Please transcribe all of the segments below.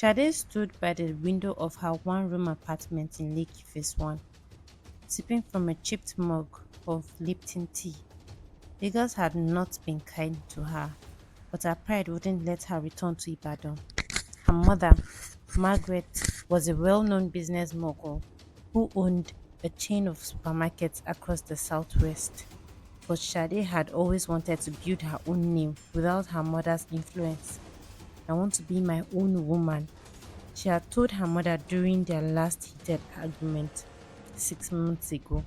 Sade stood by the window of her one-room apartment in Lekki Phase 1, sipping from a chipped mug of Lipton tea. Lagos had not been kind to her, but her pride wouldn't let her return to Ibadan. Her mother, Margaret, was a well-known business mogul who owned a chain of supermarkets across the southwest. But Sade had always wanted to build her own name without her mother's influence. I want to be my own woman, she had told her mother during their last heated argument 6 months ago.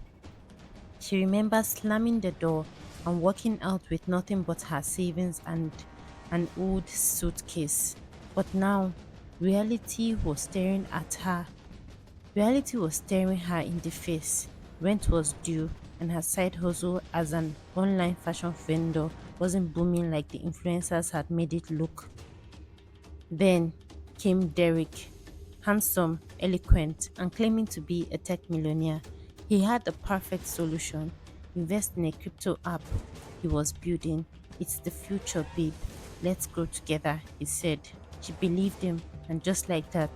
She remembers slamming the door and walking out with nothing but her savings and an old suitcase. But now, reality was staring at her. Reality was staring her in the face. Rent was due, and her side hustle as an online fashion vendor wasn't booming like the influencers had made it look. Then came Derek, handsome, eloquent, and claiming to be a tech millionaire. He had the perfect solution: invest in a crypto app he was building. It's the future, babe. Let's grow together, he said. She believed him, and just like that,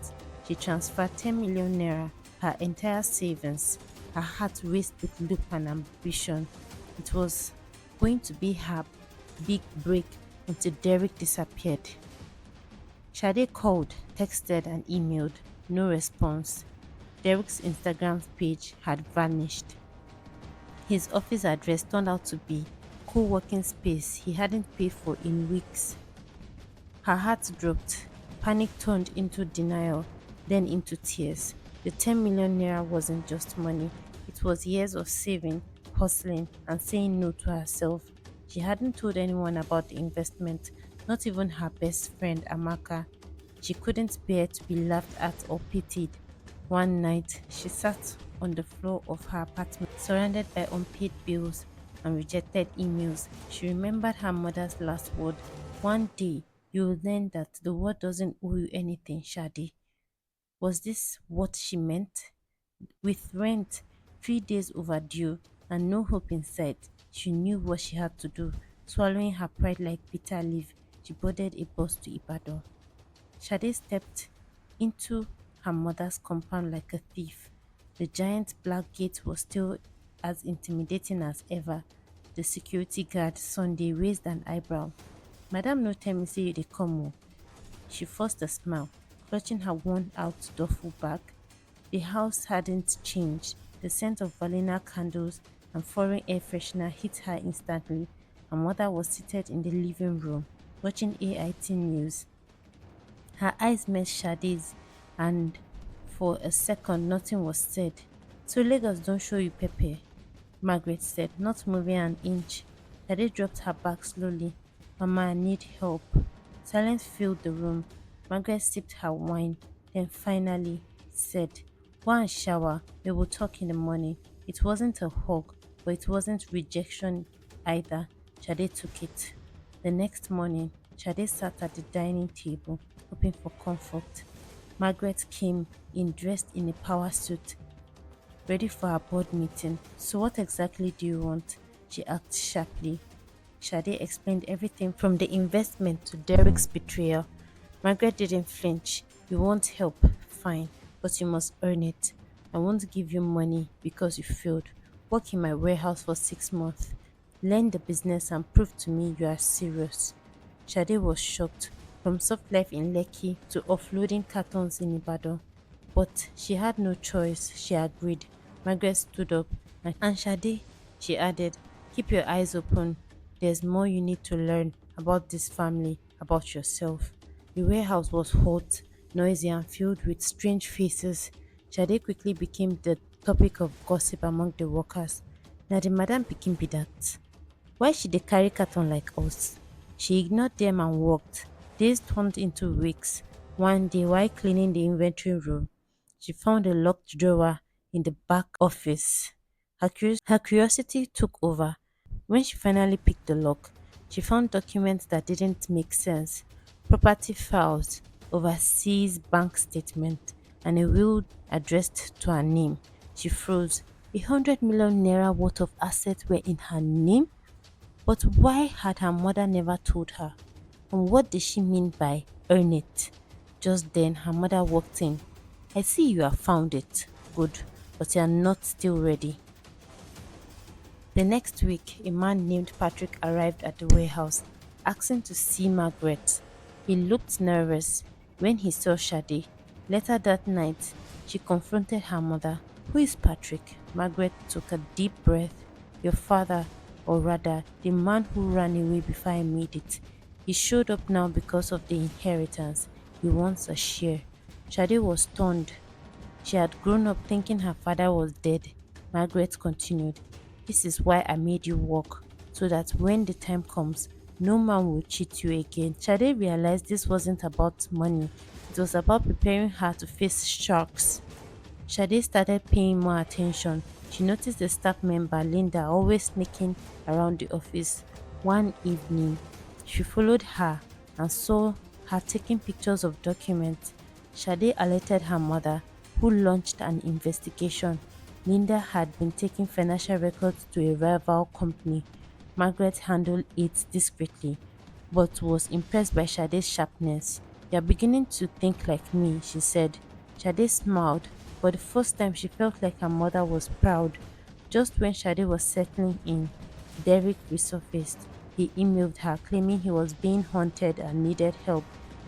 she transferred 10 million naira, her entire savings. Her heart raced with hope and ambition. It was going to be her big break until Derek disappeared. Sade called, texted, and emailed. No response. Derek's Instagram page had vanished. His office address turned out to be co-working space he hadn't paid for in weeks. Her heart dropped. Panic turned into denial, then into tears. The 10 million naira wasn't just money, it was years of saving, hustling, and saying no to herself. She hadn't told anyone about the investment, not even her best friend Amaka. She couldn't bear to be laughed at or pitied. One night, she sat on the floor of her apartment, surrounded by unpaid bills and rejected emails. She remembered her mother's last word: "One day, you will learn that the world doesn't owe you anything, Shadi." Was this what she meant? With rent 3 days overdue and no hope in sight, she knew what she had to do. Swallowing her pride like bitter leaf, she boarded a bus to Ibadan. Shade stepped into her mother's compound like a thief. The giant black gate was still as intimidating as ever. The security guard Sunday raised an eyebrow. "Madam no tell me say you dey come o." She forced a smile, clutching her worn-out duffel bag. The house hadn't changed. The scent of vanilla candles and foreign air freshener hit her instantly. Her mother was seated in the living room, watching AIT news. Her eyes met Sade's, and for a second nothing was said. "So Lagos don't show you Pepe," Margaret said, not moving an inch. Sade dropped her back slowly. "Mama, I need help." Silence filled the room. Margaret sipped her wine, then finally said, "Go and shower. We will talk in the morning." It wasn't a hug, but it wasn't rejection either. Sade took it. The next morning, Sade sat at the dining table, hoping for comfort. Margaret came in dressed in a power suit, ready for her board meeting. "So what exactly do you want?" she asked sharply. Sade explained everything from the investment to Derek's betrayal. Margaret didn't flinch. "You want help? Fine, but you must earn it. I won't give you money because you failed. Work in my warehouse for 6 months. Learn the business and prove to me you are serious." Sade was shocked, from soft life in Lekki to offloading cartons in Ibadan. But she had no choice. She agreed. Margaret stood up. "And Sade," she added, "keep your eyes open. There's more you need to learn about this family, about yourself." The warehouse was hot, noisy, and filled with strange faces. Sade quickly became the topic of gossip among the workers. "Now the madam pikin be that. Why she dey carry carton like us?" She ignored them and walked. Days turned into weeks. One day, while cleaning the inventory room, she found a locked drawer in the back office. Her curiosity took over. When she finally picked the lock, she found documents that didn't make sense: property files, overseas bank statement, and a will addressed to her name. She froze. 100 million naira worth of assets were in her name? But why had her mother never told her? And what did she mean by earn it? Just then, her mother walked in. I see you have found it. Good, but you are not still ready. The next week, a man named Patrick arrived at the warehouse, asking to see Margaret. He looked nervous when he saw Sade. Later that night, she confronted her mother. Who is Patrick? Margaret took a deep breath. Your father, or rather, the man who ran away before I made it. He showed up now because of the inheritance. He wants a share. Sade was stunned. She had grown up thinking her father was dead. Margaret continued, this is why I made you work, so that when the time comes, no man will cheat you again. Shade realized this wasn't about money, it was about preparing her to face sharks. Shade started paying more attention. She noticed the staff member Linda always sneaking around the office. One evening, she followed her and saw her taking pictures of documents. Shade alerted her mother, who launched an investigation. Linda had been taking financial records to a rival company. Margaret handled it discreetly, but was impressed by Shade's sharpness. You're beginning to think like me, she said. Shade smiled. For the first time, she felt like her mother was proud. Just when Shade was settling in, Derek resurfaced. He emailed her claiming he was being haunted and needed help.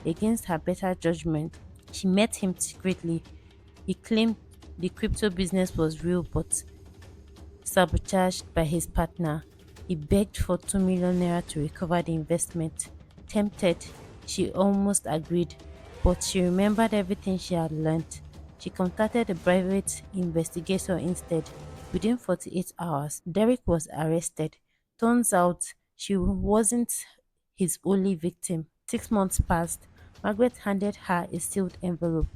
Against her better judgment, she met him secretly. He claimed the crypto business was real but sabotaged by his partner. He begged for 2 million naira to recover the investment. Tempted, she almost agreed, but she remembered everything she had learned. She contacted a private investigator instead. Within 48 hours, Derek was arrested. Turns out she wasn't his only victim. 6 months passed. Margaret handed her a sealed envelope.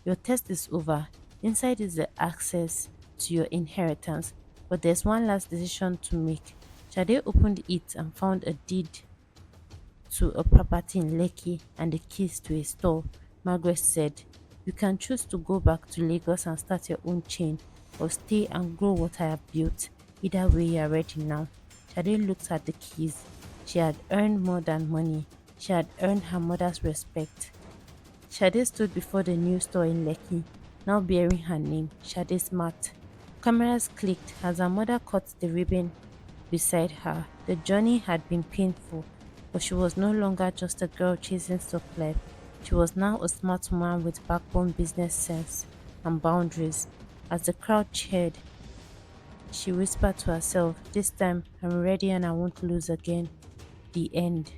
Your test is over. Inside is the access to your inheritance. But there's one last decision to make. Shade opened it and found a deed to a property in Lekki and the keys to a store. Margaret said, you can choose to go back to Lagos and start your own chain or stay and grow what I have built. Either way, you are ready now. Shade looked at the keys. She had earned more than money. She had earned her mother's respect. Shade stood before the new store in Lekki, now bearing her name, Shade Smart. Cameras clicked as her mother cut the ribbon beside her. The journey had been painful, but she was no longer just a girl chasing soft life. She was now a smart woman with backbone, business sense, and boundaries. As the crowd cheered, she whispered to herself, this time I'm ready and I won't lose again. The end.